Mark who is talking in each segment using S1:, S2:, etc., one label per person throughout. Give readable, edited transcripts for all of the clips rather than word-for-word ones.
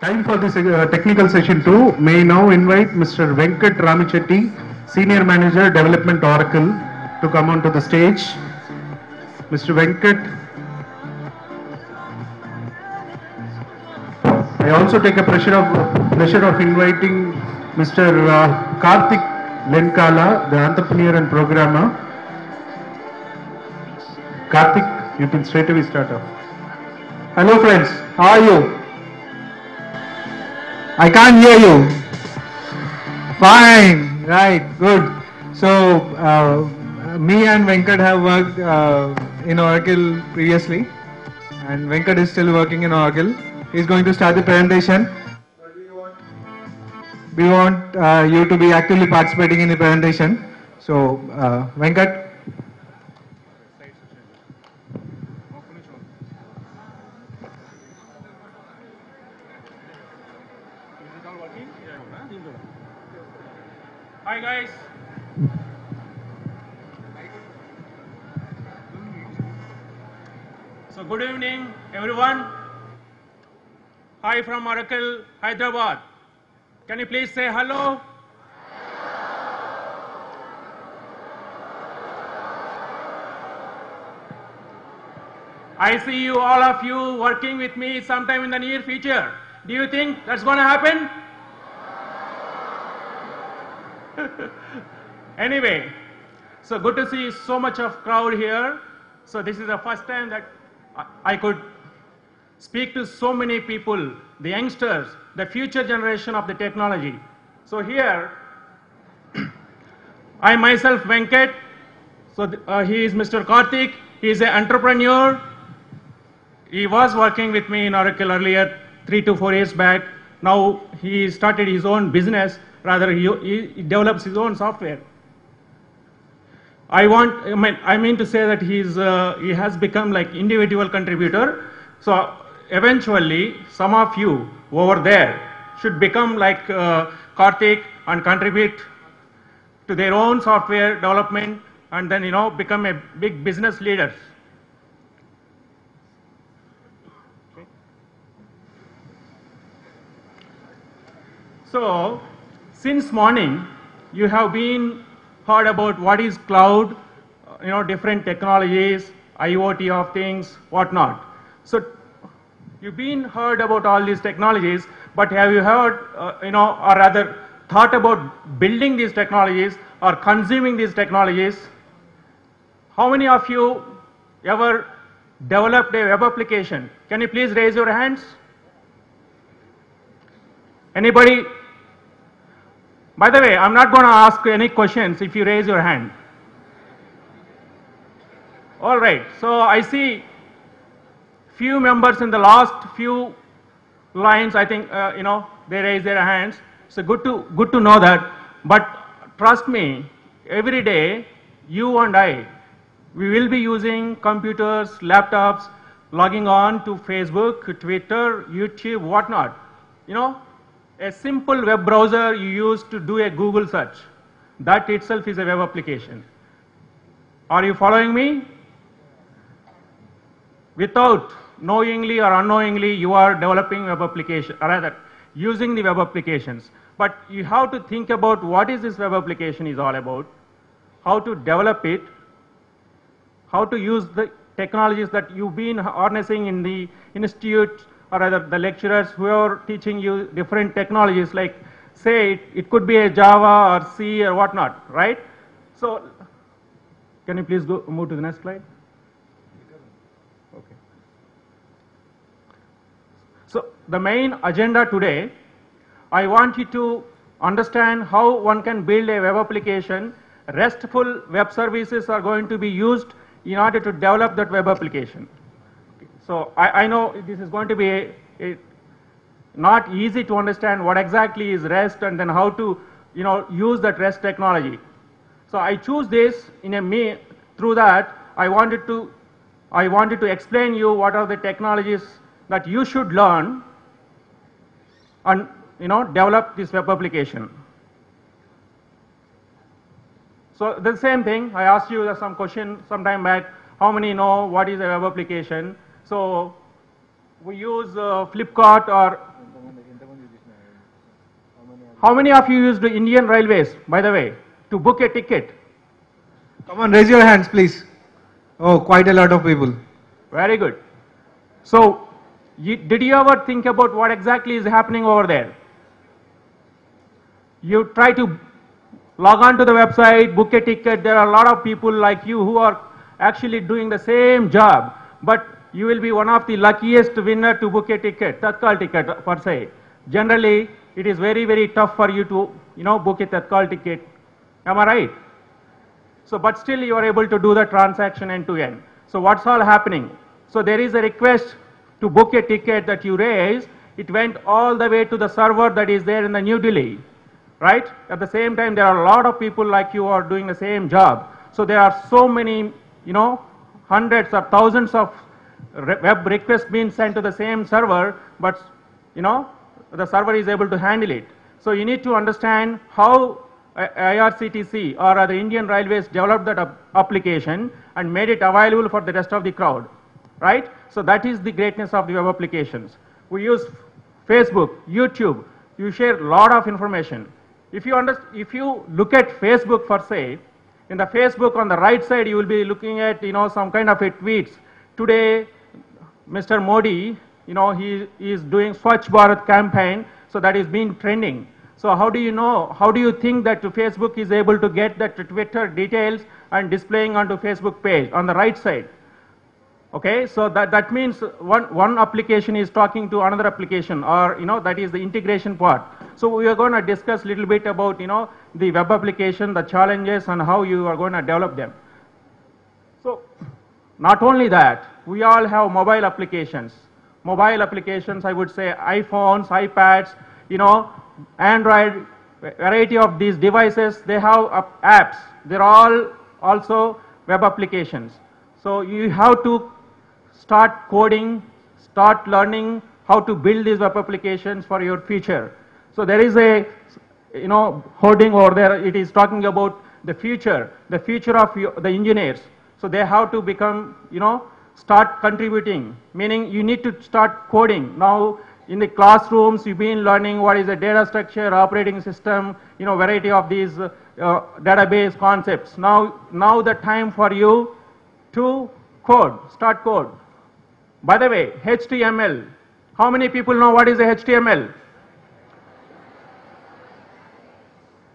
S1: Time for this technical session 2. May now invite Mr. Venkat Ramichetty, Senior Manager Development Oracle, to come onto the stage. Mr. Venkat. I also take a pleasure of inviting Mr. Karthik Lenkala, the entrepreneur and programmer. Karthik, you can straight away start off.
S2: Hello friends, how are you? I can't hear you. Fine, right, good. So, me and Venkat have worked in Oracle previously, and Venkat is still working in Oracle. He's going to start the presentation. We want you to be actively participating in the presentation. So, Venkat.
S3: Hi guys. So good evening everyone. Hi from Oracle, Hyderabad. Can you please say hello? I see you, all of you, working with me sometime in the near future. Do you think that's going to happen? Anyway, so good to see so much of crowd here. So this is the first time that I could speak to so many people, the youngsters, the future generation of the technology. So here, I myself, Venkat, so he is Mr. Karthik, he is an entrepreneur. He was working with me in Oracle earlier, 3 to 4 years back. Now he started his own business, rather he develops his own software. I mean to say that he has become like individual contributor. So eventually, some of you over there should become like Karthik and contribute to their own software development, and then become a big business leaders. Okay. So since morning, you have been heard about what is cloud, different technologies, IoT of things, whatnot. So you've been heard about all these technologies, but have you heard, or rather thought about building these technologies or consuming these technologies? How many of you ever developed a web application? Can you please raise your hands? Anybody? By the way, I'm not going to ask any questions if you raise your hand. All right, so I see few members in the last few lines, I think, they raise their hands. So good to know that. But trust me, every day, you and I, we will be using computers, laptops, logging on to Facebook, Twitter, YouTube, whatnot. A simple web browser you use to do a Google search, that itself is a web application. Are you following me? Without knowingly or unknowingly, you are developing web application, or rather using the web applications. But you have to think about what is this web application is all about, how to develop it, how to use the technologies that you've been harnessing in the institute, or rather the lecturers who are teaching you different technologies, like say it could be a Java or C or whatnot, right? So can you please move to the next slide? Okay. So the main agenda today, I want you to understand how one can build a web application. RESTful web services are going to be used in order to develop that web application. So I know this is going to be not easy to understand what exactly is REST and then how to use that REST technology. So I choose this through that I wanted to explain you what are the technologies that you should learn and develop this web application. So the same thing, I asked you some question some time back, how many know what is a web application? So we use Flipkart or How many of you used the Indian Railways, by the way, to book a ticket?
S2: Come on, raise your hands, please. Oh, quite a lot of people.
S3: Very good. So, did you ever think about what exactly is happening over there? You try to log on to the website, book a ticket. There are a lot of people like you who are actually doing the same job, but you will be one of the luckiest winner to book a ticket, Tatkal ticket per se. Generally, it is very, very tough for you to, book a Tatkal ticket. Am I right? So, but still you are able to do the transaction end to end. So what's all happening? So there is a request to book a ticket that you raise. It went all the way to the server that is there in the New Delhi, right? At the same time, there are a lot of people like you are doing the same job. So there are so many, hundreds or thousands of web requests being sent to the same server, but, the server is able to handle it. So you need to understand how IRCTC or the Indian Railways developed that application and made it available for the rest of the crowd, right? So that is the greatness of the web applications. We use Facebook, YouTube. You share a lot of information. If you look at Facebook per se, in the Facebook on the right side, you will be looking at, some kind of a tweets. Today, Mr. Modi, he is doing Swachh Bharat campaign, so that is being trending. So how do you think that Facebook is able to get that Twitter details and displaying onto Facebook page on the right side? Okay, so that means one application is talking to another application, or that is the integration part. So we are going to discuss a little bit about the web application, the challenges, and how you are going to develop them. So not only that, we all have mobile applications. Mobile applications, I would say iPhones, iPads, Android, variety of these devices, they have apps. They're all also web applications. So you have to start coding, start learning how to build these web applications for your future. So there is a, hoarding over there. It is talking about the future of the engineers. So they have to become, start contributing, meaning you need to start coding. Now, in the classrooms, you've been learning what is a data structure, operating system, variety of these database concepts. Now the time for you to code, start code. By the way, HTML. How many people know what is a HTML?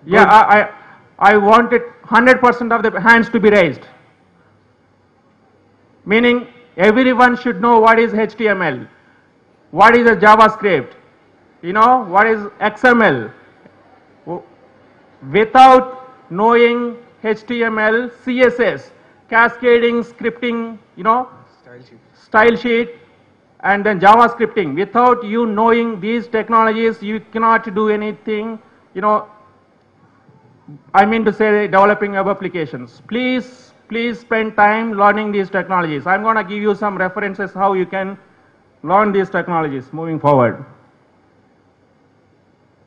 S3: Yeah, I wanted 100% of the hands to be raised. Meaning everyone should know what is HTML. What is a JavaScript? What is XML? Without knowing HTML, CSS, cascading, scripting, style sheet, and then JavaScripting. Without you knowing these technologies, you cannot do anything, I mean to say developing web applications. Please spend time learning these technologies. I'm going to give you some references how you can learn these technologies moving forward.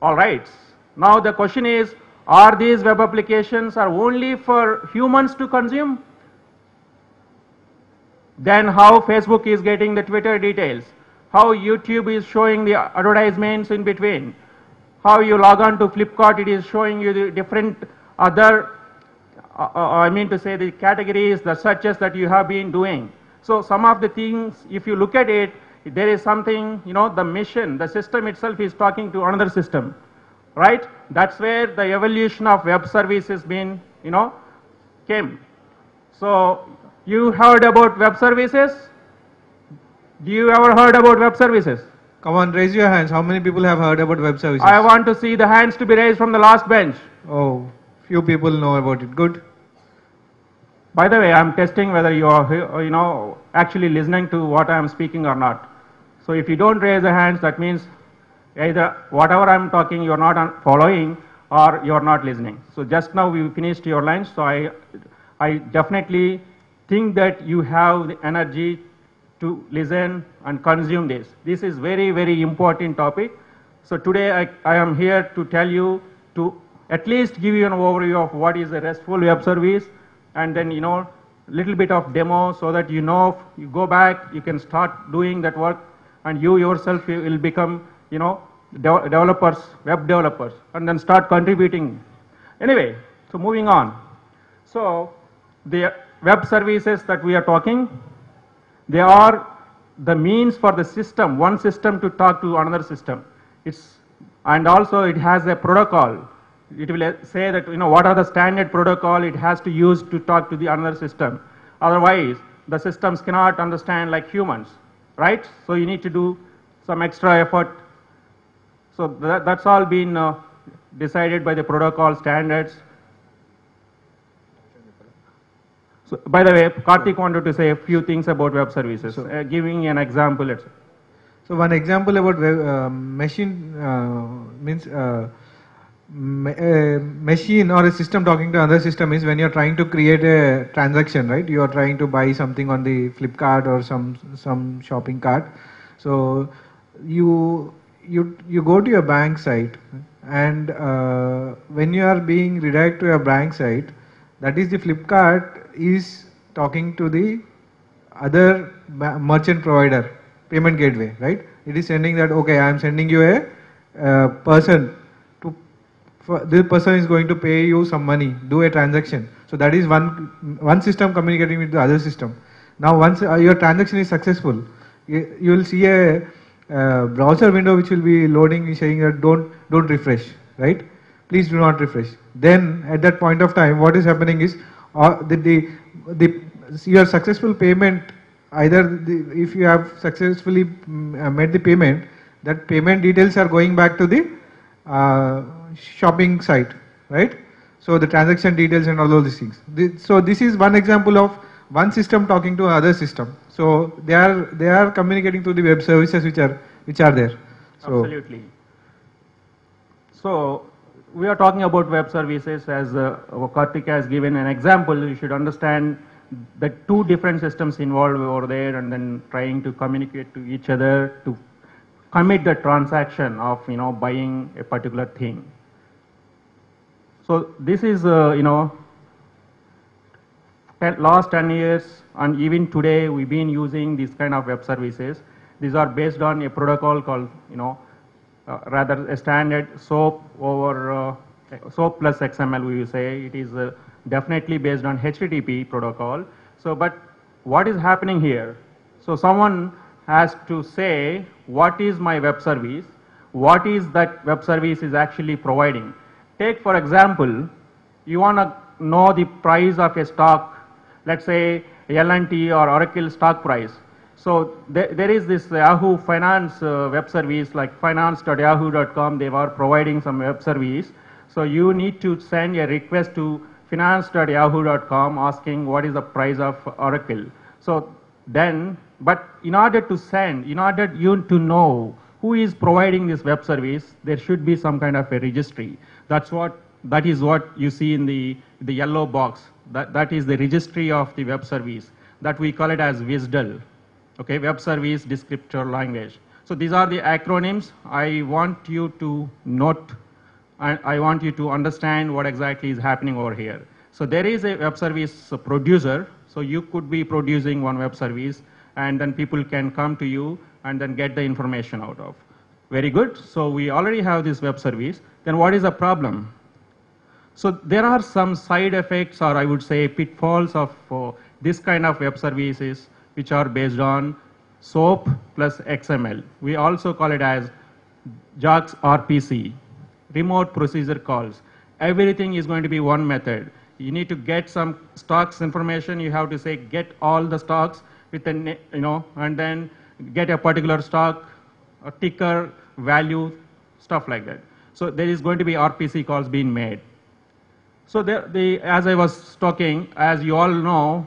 S3: All right. Now the question is, are these web applications are only for humans to consume? Then how Facebook is getting the Twitter details? How YouTube is showing the advertisements in between? How you log on to Flipkart, it is showing you the different other, I mean to say the categories, the searches that you have been doing. So some of the things, if you look at it, there is something, the mission, the system itself is talking to another system, right? That's where the evolution of web services been, came. So you heard about web services? Do you ever heard about web services?
S2: Come on, raise your hands. How many people have heard about web services?
S3: I want to see the hands to be raised from the last bench.
S2: Oh, few people know about it. Good.
S3: By the way, I'm testing whether you are, actually listening to what I'm speaking or not. So if you don't raise the hands, that means either whatever I'm talking you're not following or you're not listening. So just now we finished your lunch, so I definitely think that you have the energy to listen and consume this. This is very, very important topic. So today I am here to tell you to at least give you an overview of what is a RESTful web service, and then little bit of demo so that you go back, you can start doing that work, and you yourself will become developers, web developers, and then start contributing. Anyway, so moving on. So the web services that we are talking, they are the means for the system, one system to talk to another system. And also it has a protocol. It will say that, what are the standard protocol it has to use to talk to the another system. Otherwise, the systems cannot understand like humans, right? So you need to do some extra effort. So that's all been decided by the protocol standards. So, by the way, Karthik wanted to say a few things about web services, giving an example.
S2: So one example about machine means machine or a system talking to another system is when you're trying to create a transaction, right? You are trying to buy something on the Flipkart or some shopping cart. So you go to your bank site, and when you are being redirected to your bank site, that is the Flipkart is talking to the other merchant provider, payment gateway, right? It is sending that, okay, I am sending you a person to, this person is going to pay you some money, do a transaction. So that is one system communicating with the other system. Now once your transaction is successful, you will see a browser window which will be loading, saying that don't refresh, right? Please do not refresh. Then at that point of time, what is happening is your successful payment, either if you have successfully made the payment, that payment details are going back to the shopping site, right? So the transaction details and all those things. So this is one example of one system talking to another system. So they are communicating through the web services which are there. So
S3: absolutely. So we are talking about web services as Karthik has given an example. You should understand the two different systems involved over there, and then trying to communicate to each other to commit the transaction of buying a particular thing. So this is last 10 years, and even today we've been using these kind of web services. These are based on a protocol called rather a standard SOAP over SOAP plus XML, we will say. It is definitely based on HTTP protocol. So, but what is happening here? So someone has to say, what is my web service? What is that web service is actually providing? Take for example, you want to know the price of a stock, let's say L&T or Oracle stock price. So there is this Yahoo Finance web service, like finance.yahoo.com. They are providing some web service. So you need to send a request to finance.yahoo.com asking what is the price of Oracle. So then, but in order you to know who is providing this web service, there should be some kind of a registry. That is what you see in the yellow box. That is the registry of the web service. That we call it as WSDL. Okay, Web Service Descriptor Language. So these are the acronyms. I want you to note, and I want you to understand what exactly is happening over here. So there is a web service producer. So you could be producing one web service, and then people can come to you and then get the information out of. Very good. So we already have this web service. Then what is the problem? So there are some side effects, or I would say pitfalls of this kind of web services, which are based on SOAP plus XML. We also call it as JAX RPC, remote procedure calls. Everything is going to be one method. You need to get some stocks information. You have to say get all the stocks with a and then get a particular stock, a ticker, value, stuff like that. So there is going to be RPC calls being made. So as I was talking, as you all know,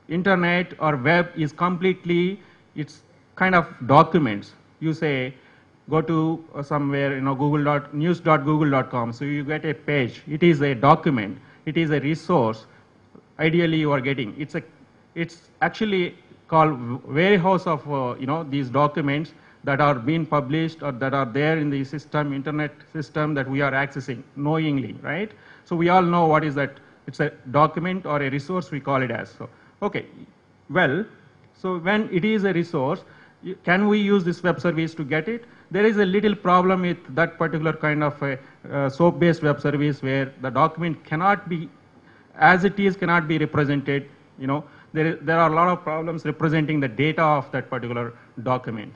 S3: internet or web is completely, it's kind of documents. You say, go to somewhere, news.google.com. So you get a page. It is a document. It is a resource. Ideally, you are getting. It's actually called warehouse of these documents that are being published or that are there in the system, internet system that we are accessing knowingly, right? So we all know what is that. It's a document or a resource, we call it as. So, okay, well, so when it is a resource, can we use this web service to get it? there is a little problem with that particular kind of a SOAP-based web service where the document cannot be, as it is, cannot be represented. There are a lot of problems representing the data of that particular document.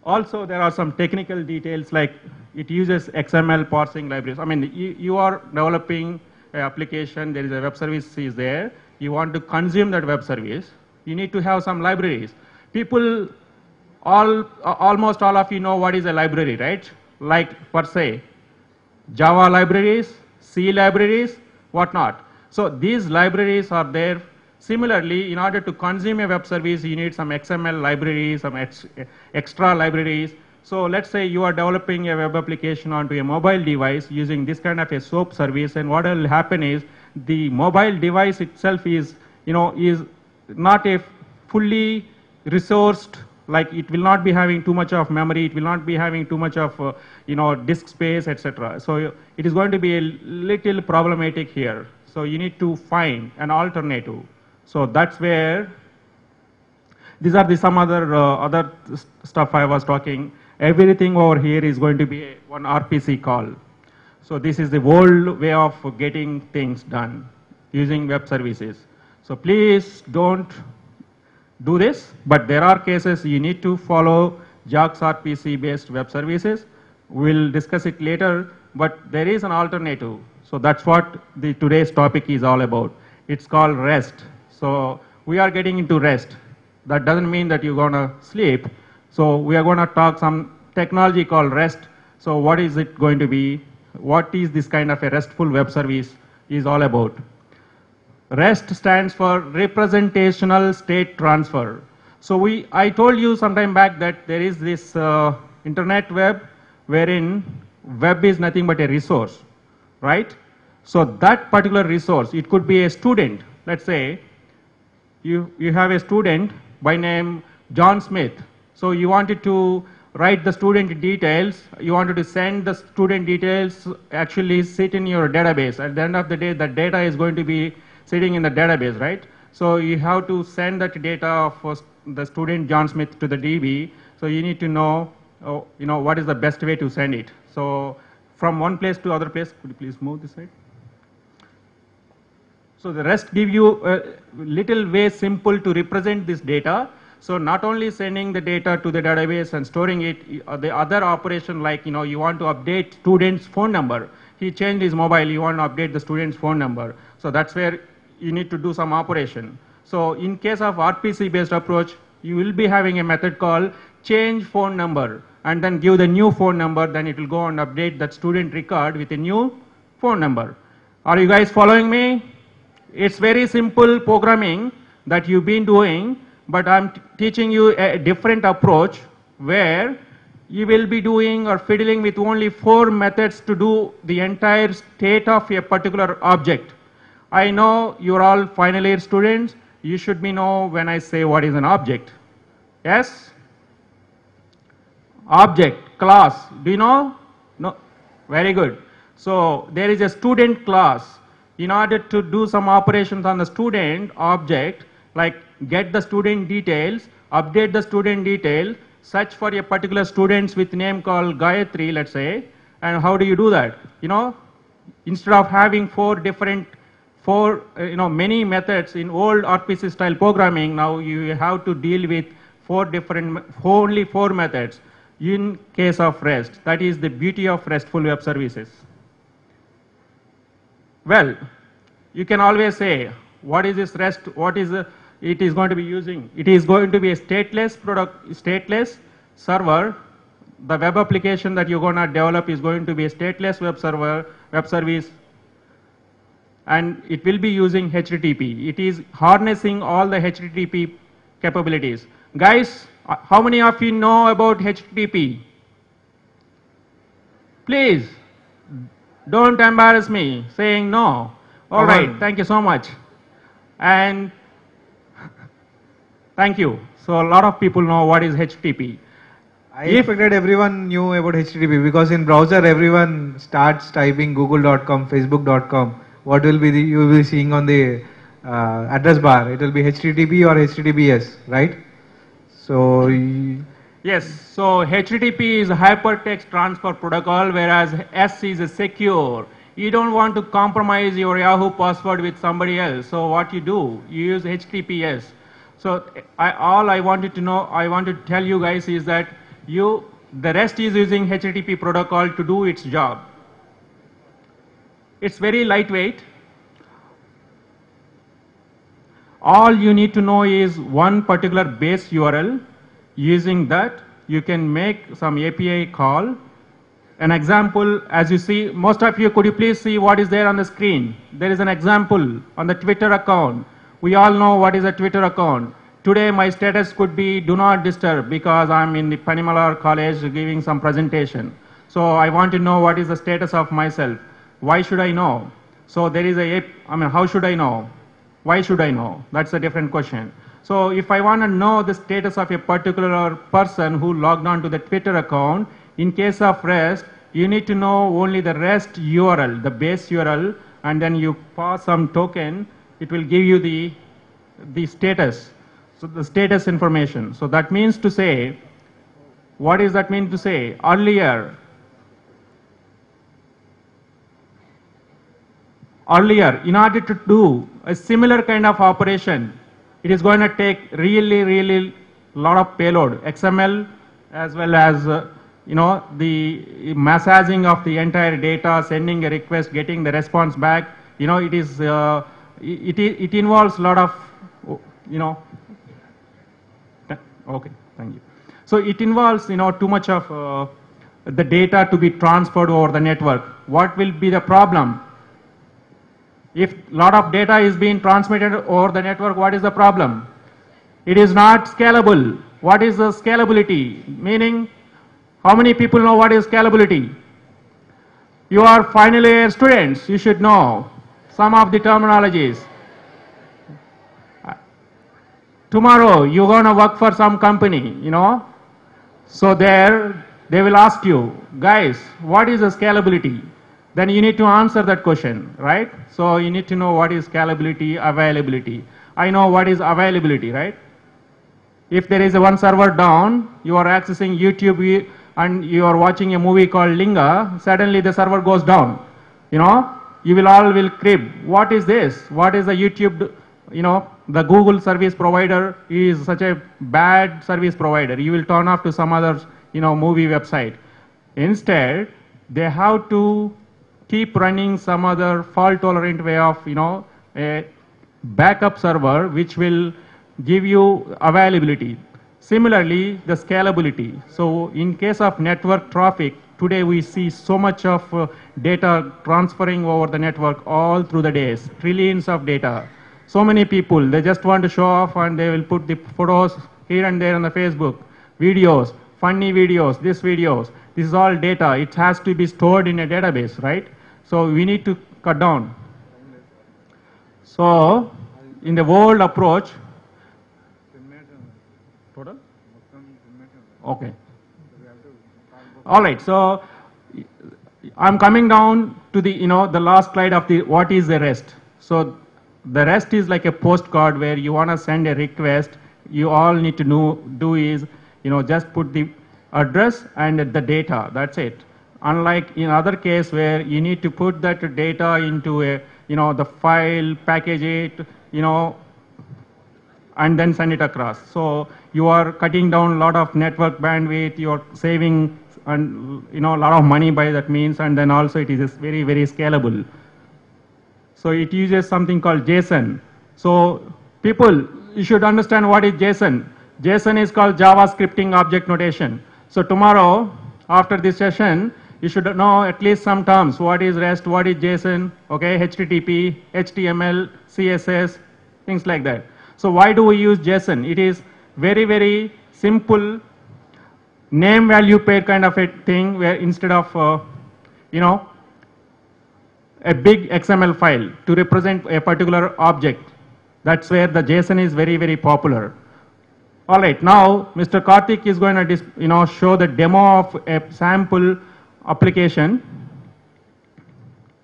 S3: Also, there are some technical details like it uses XML parsing libraries. I mean, you are developing an application, there is a web service is there, you want to consume that web service, you need to have some libraries. People, almost all of you know what is a library, right? Like per se, Java libraries, C libraries, whatnot. So these libraries are there. Similarly, in order to consume a web service, you need some XML libraries, some extra libraries. So let's say you are developing a web application onto a mobile device using this kind of a SOAP service, and what will happen is the mobile device itself is not a fully resourced, like it will not be having too much of memory, it will not be having too much of disk space, etc. So it is going to be a little problematic here. So you need to find an alternative. So that's where these are some other stuff I was talking. Everything over here is going to be one RPC call. So this is the old way of getting things done using web services. So please don't do this, but there are cases you need to follow JAX RPC based web services. We'll discuss it later, but there is an alternative. So that's what today's topic is all about. It's called REST. So we are getting into REST. That doesn't mean that you're going to sleep. So we are going to talk some technology called REST. So what is it going to be? What is this kind of a RESTful web service is all about? REST stands for Representational State Transfer. So I told you sometime back that there is this internet web wherein web is nothing but a resource, right? So that particular resource, it could be a student. Let's say you have a student by name John Smith. So you wanted to write the student details, you wanted to send the student details actually sit in your database. At the end of the day, that data is going to be sitting in the database, right? So you have to send that data of the student John Smith to the DB. So you need to know, what is the best way to send it. So from one place to other place, could you please move this side? So the REST give you a little way simple to represent this data. So not only sending the data to the database and storing it, the other operation like, you want to update student's phone number. He changed his mobile, you want to update the student's phone number. So that's where you need to do some operation. So in case of RPC based approach, you will be having a method called change phone number and then give the new phone number, then it will go and update that student record with a new phone number. Are you guys following me? It's very simple programming that you've been doing, but I'm teaching you a different approach where you will be doing or fiddling with only 4 methods to do the entire state of a particular object. I know you're all final year students. You should be know when I say what is an object. Yes? Object, class. Do you know? No? Very good. So there is a student class. In order to do some operations on the student object, like get the student details, update the student detail, search for a particular students with name called Gayatri, let's say, and how do you do that? Instead of having many methods in old RPC style programming, now you have to deal with only four methods in case of REST. That is the beauty of RESTful web services. Well, you can always say, what is this REST? It is going to be using? It is going to be a stateless server. The web application that you're going to develop is going to be a stateless web service, and it will be using HTTP. It is harnessing all the HTTP capabilities. Guys, how many of you know about HTTP? Please, don't embarrass me saying no. All right, thank you so much. And thank you. So a lot of people know what is HTTP.
S2: I expected everyone knew about HTTP because in browser everyone starts typing google.com, facebook.com. What will be you will be seeing on the address bar? It will be HTTP or HTTPS, right? So
S3: Yes, so HTTP is a hypertext transfer protocol, whereas S is a secure. You don't want to compromise your Yahoo password with somebody else. So what you do, you use HTTPS. So all I wanted to know, I want to tell you guys is that the REST is using HTTP protocol to do its job. It's very lightweight. All you need to know is one particular base URL. Using that, you can make some API call. An example, as you see, most of you, could you please see what is there on the screen? There is an example on the Twitter account. We all know what is a Twitter account. Today, my status could be do not disturb because I'm in the Panimalar College giving some presentation. So I want to know what is the status of myself. Why should I know? So there is how should I know? Why should I know? That's a different question. So if I want to know the status of a particular person who logged on to the Twitter account, in case of REST, you need to know only the REST URL, the base URL, and then you pass some token, it will give you the status, so the status information. So that means to say, what does that mean to say? Earlier, in order to do a similar kind of operation, it is going to take really lot of payload, XML, as well as the massaging of the entire data, sending a request, getting the response back. It is it involves a lot of okay, thank you. So it involves too much of the data to be transferred over the network. What will be the problem? If a lot of data is being transmitted over the network, what is the problem? It is not scalable. What is the scalability? Meaning, how many people know what is scalability? You are final year students. You should know some of the terminologies. Tomorrow, you're going to work for some company, So there, they will ask you, guys, what is the scalability? Then you need to answer that question, right? So you need to know what is scalability, availability. I know what is availability, right? If there is one server down, you are accessing YouTube and you are watching a movie called Linga, suddenly the server goes down. You will crib. What is this? What is the YouTube, the Google service provider is such a bad service provider. You will turn off to some other, movie website. Instead, they have to keep running some other fault-tolerant way of, a backup server which will give you availability. Similarly, the scalability. So in case of network traffic, today we see so much of data transferring over the network all through the days, trillions of data. So many people, they just want to show off and they will put the photos here and there on the Facebook, videos, funny videos, this is all data. It has to be stored in a database, right? So we need to cut down. So in the world approach, total? Okay. All right. So I'm coming down to the the last slide of the what is the REST. So the REST is like a postcard where you want to send a request. You all need to do is just put the address and the data. That's it. Unlike in other case where you need to put that data into a the file, package it, and then send it across. So you are cutting down a lot of network bandwidth. You are saving and a lot of money by that means, and then also it is very scalable. So it uses something called JSON. So people, you should understand what is JSON. JSON is called JavaScripting object notation. So tomorrow, after this session, you should know at least some terms. What is REST? What is JSON? Okay, HTTP, HTML, CSS, things like that. So why do we use JSON? It is very simple name value pair kind of a thing where instead of a big XML file to represent a particular object, that's where the JSON is very popular. All right, now Mr. Karthik is going to show the demo of a sample application.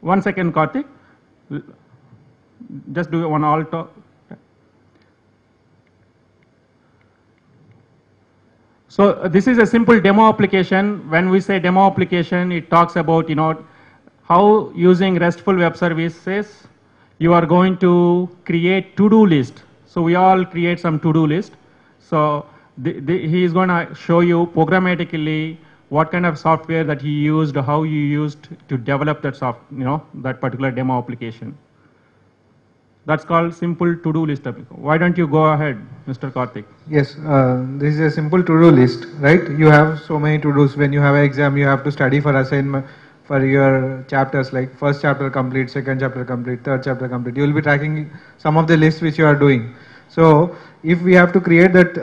S3: 1 second, Karthik. Just do one alt. So this is a simple demo application. When we say demo application, it talks about, how using RESTful web services, you are going to create to-do list. So we all create some to-do list. So he is going to show you programmatically what kind of software that he used, how you used to develop that that particular demo application. That's called simple to-do list application. Why don't you go ahead, Mr. Karthik?
S2: Yes, this is a simple to-do list, right? You have so many to-dos. When you have an exam, you have to study for assignment for your chapters, like first chapter complete, second chapter complete, third chapter complete. You will be tracking some of the lists which you are doing. So if we have to create that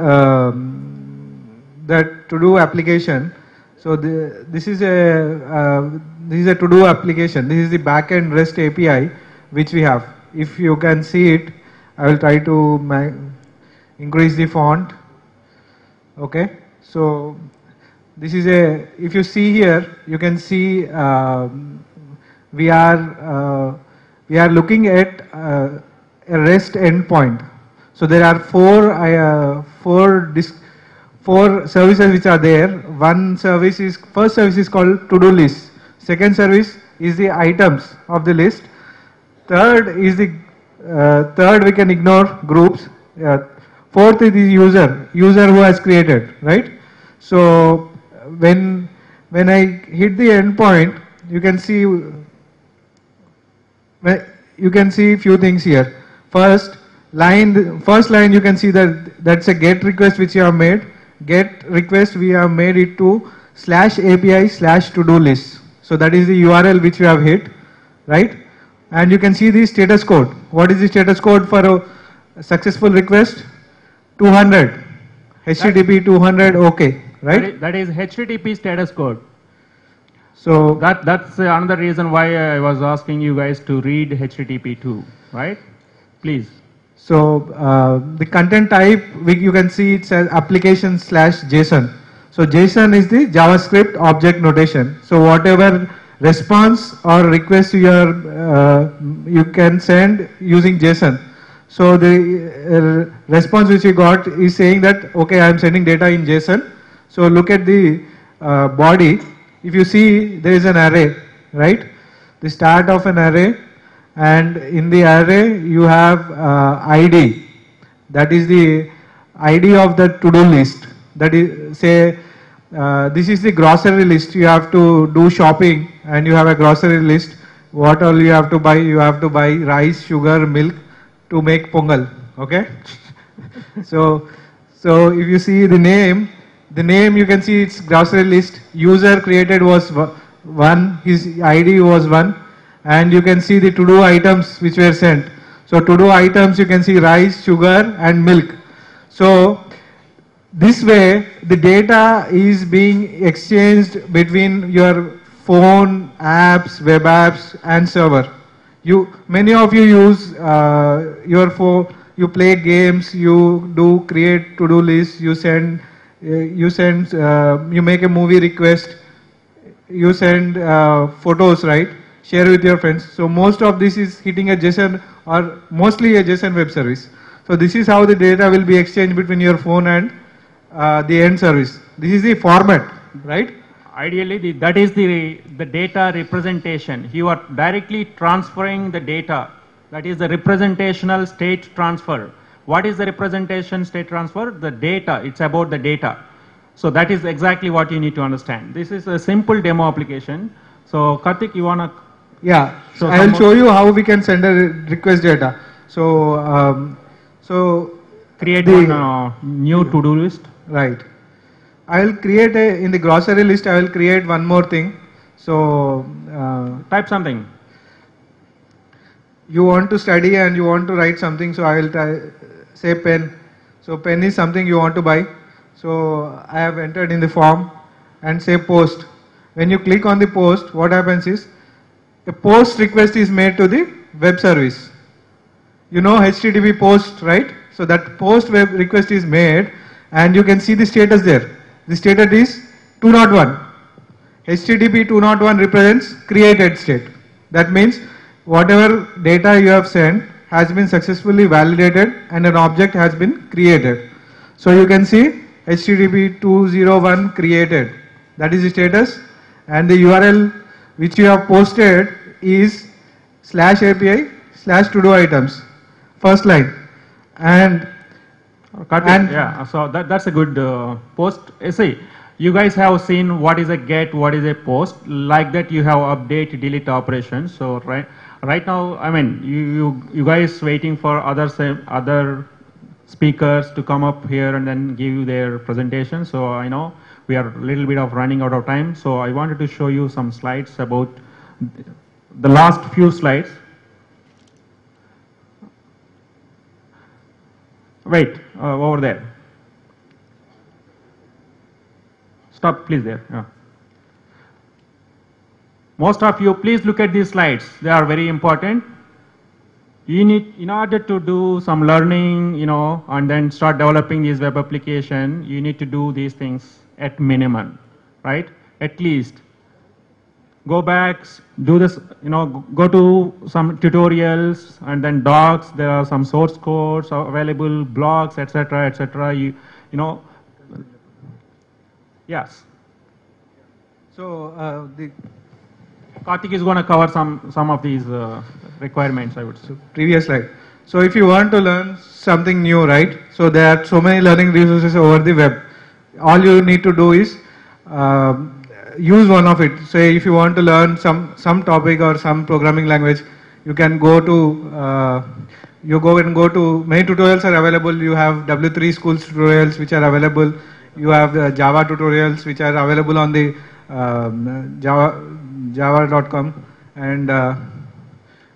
S2: that to-do application, so this is a to-do application. This is the Backend Rest Api which we have. If you can see it, I will try to increase the font. Okay, so this is if you see here, you can see we are looking at a REST endpoint. So there are four services which are there. First service is called to-do list. Second service is the items of the list. Third is third we can ignore, groups. Fourth is the user who has created, right? So when I hit the endpoint, you can see few things here. First line you can see that's a GET request which you have made. GET request we have made it to /API/to-do list. So that is the URL which we have hit, right? And you can see the status code. What is the status code for a successful request? 200. HTTP 200 OK, right?
S3: That is HTTP status code.
S2: So
S3: that's another reason why I was asking you guys to read HTTP too, right? Please.
S2: So the content type, you can see it says application/JSON. So JSON is the JavaScript object notation. So whatever response or request you can send using JSON. So the response which you got is saying that, okay, I am sending data in JSON. So look at the body. If you see, there is an array, right? The start of an array, and in the array you have ID. That is the ID of the to-do list. That is, say, this is the grocery list. You have to do shopping and you have a grocery list. What all you have to buy? You have to buy rice, sugar, milk to make pongal. Okay. So if you see the name you can see it's grocery list. User created was 1. His ID was 1. And you can see the to-do items which were sent. So to-do items you can see rice, sugar and milk. So this way the data is being exchanged between your phone, apps, web apps and server. Many of you use your phone, you play games, you do create to-do lists, you make a movie request, you send photos, right? Share with your friends. So most of this is hitting a JSON or mostly a JSON web service. So this is how the data will be exchanged between your phone and the end service. This is the format, right?
S3: Ideally, that is the data representation. You are directly transferring the data. That is the representational state transfer. What is the representation state transfer? The data. It's about the data. So that is exactly what you need to understand. This is a simple demo application. So Karthik, you want to?
S2: Yeah. So I will show you how we can send a request data. So
S3: create one new to-do list.
S2: Right. I will create in the grocery list, I will create one more thing. So
S3: type something.
S2: You want to study and you want to write something, so I will say pen. So pen is something you want to buy. So I have entered in the form and say post. When you click on the post, what happens is a post request is made to the web service. You know HTTP post, right? So that post web request is made and you can see the status there. The status is 201. HTTP 201 represents created state. That means whatever data you have sent has been successfully validated and an object has been created. So you can see HTTP 201 created. That is the status. And the URL which you have posted is /API/to-do items. First line. And
S3: yeah, so that's a good post. See, you guys have seen what is a get, what is a post. Like that, you have update, delete operations. So right now, I mean, you guys waiting for other speakers to come up here and then give you their presentation. So I know we are a little bit of running out of time. So I wanted to show you some slides about the last few slides. Wait, over there. Stop, please, there. Yeah. Most of you, please look at these slides. They are very important. You need, in order to do some learning, and then start developing this web application, you need to do these things at minimum, right? At least. Go back, do this, go to some tutorials and then docs. There are some source codes available, blogs, etc., etc. Yes.
S2: so
S3: Karthik is going to cover some of these requirements, I would say.
S2: So previous slide. So if you want to learn something new, right? So there are so many learning resources over the web. All you need to do is use one of it. Say if you want to learn some topic or some programming language, you can go to many tutorials are available. You have W3 Schools tutorials which are available. You have the Java tutorials which are available on the java.com, and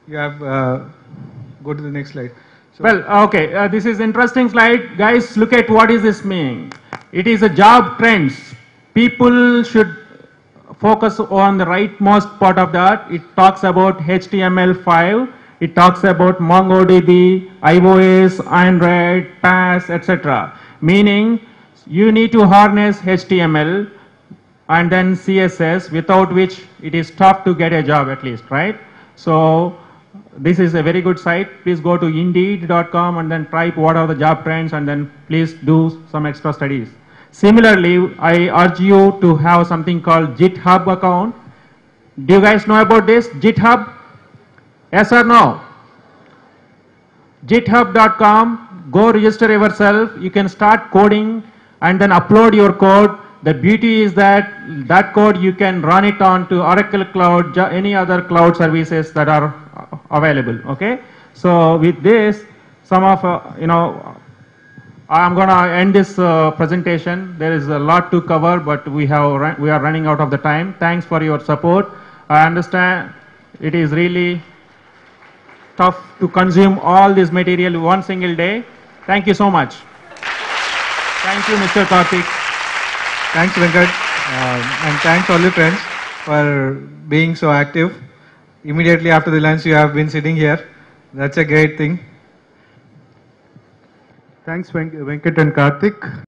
S2: you have go to the next slide. So
S3: Well, okay, this is interesting slide. Guys, look at what is this mean. It is a job trends. People should focus on the rightmost part of that. It talks about HTML5. It talks about MongoDB, iOS, Android, PaaS, etc. Meaning, you need to harness HTML and then CSS, without which it is tough to get a job at least, right? So this is a very good site. Please go to indeed.com and then type what are the job trends, and then please do some extra studies. Similarly, I urge you to have something called GitHub account. Do you guys know about this? GitHub? Yes or no? GitHub.com, go register yourself. You can start coding and then upload your code. The beauty is that code you can run it on to Oracle Cloud, any other cloud services that are available. Okay. So with this, some of I'm gonna end this presentation. There is a lot to cover, but we are running out of the time. Thanks for your support. I understand it is really tough to consume all this material one single day. Thank you so much. Thank you, Mr. Karthik.
S2: thanks, Venkat, and thanks all the friends for being so active. Immediately after the lunch, you have been sitting here. That's a great thing.
S1: Thanks, Venkat and Karthik.